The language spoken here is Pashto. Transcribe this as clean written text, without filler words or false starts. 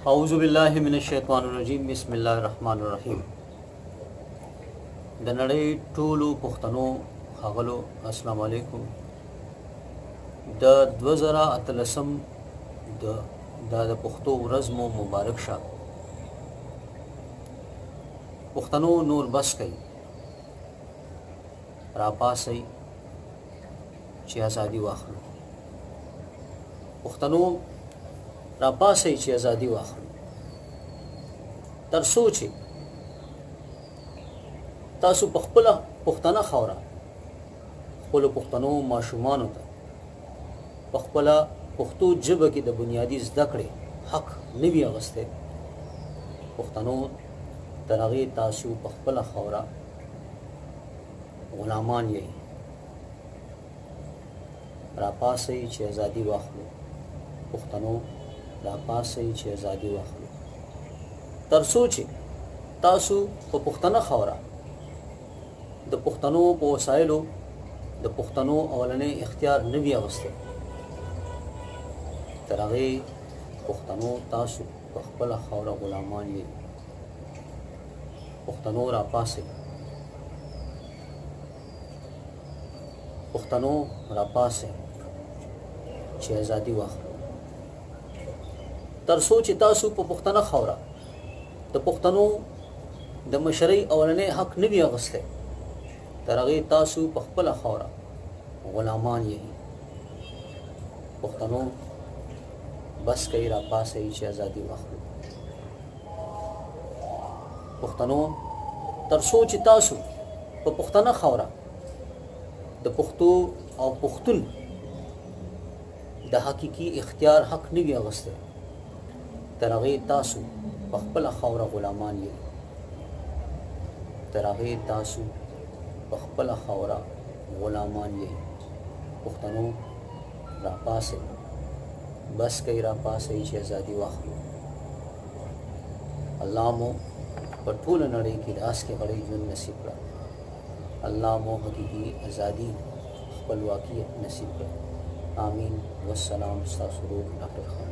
اعوذ باللہ من الشیطان الرجیم بسم الله الرحمن الرحیم. د نړۍ ټولو پښتنو ښاغلو السلام علیکم. د 2013 د پښتو ورځ مو مبارک شه. پښتنو نور بس کوي را پاسئ چې ازادي واخلو. پښتنو را پاسئ چې ازادي واخلو. تر څو چې تاسو په خپله پښتنه خاوره خپلو پښتنو ماشومانو ته په خپله پښتو ژبه کې د بنیادي زده کړې حق نه وي اخیستی، پښتنو تر هغې تاسو په خپله خاوره غلامان یئ. را پاسئ چې ازادي واخلو. پښتنو را پاسئ چې ازادي واخلو. تر څو چې تاسو په پښتنه خاوره د پښتنو په وسایلو د پښتنو اولنی اختیار نه وي اخیستی، تر هغې پښتنو تاسو په خپله خاوره غلامان یئ. پښتنو را پاسئ. پښتنو را پاسئ چې ازادي واخلو. تر څو چې تاسو په پښتنه خاوره د پښتنو د مشرۍ اولنی حق نه وي اخیستی، تر هغې تاسو په خپله خاوره غلامان یئ. پښتنو بس کوي، را پاسئ چې ازادي واخلو. پښتنو تر څو چې تاسو په پښتنه خاوره د پښتو او پښتون د حقیقي اختیار حق نه وي اخیستی، تر هغې تاسو په خپله خاوره غلامان یئ. تر هغې تاسو په خپله خاوره غلامان یئ. پښتنو را پاسئ. بس کوي، را پاسئ چې ازادي واخلو. الله مو په ټوله نړۍ کې د اس کې غړی ژوند نصیب کړه. الله مو حقیقي ازادي خپلواکي نصیب کړه. آمین. والسلام. ستاسو ورور ناطق خان.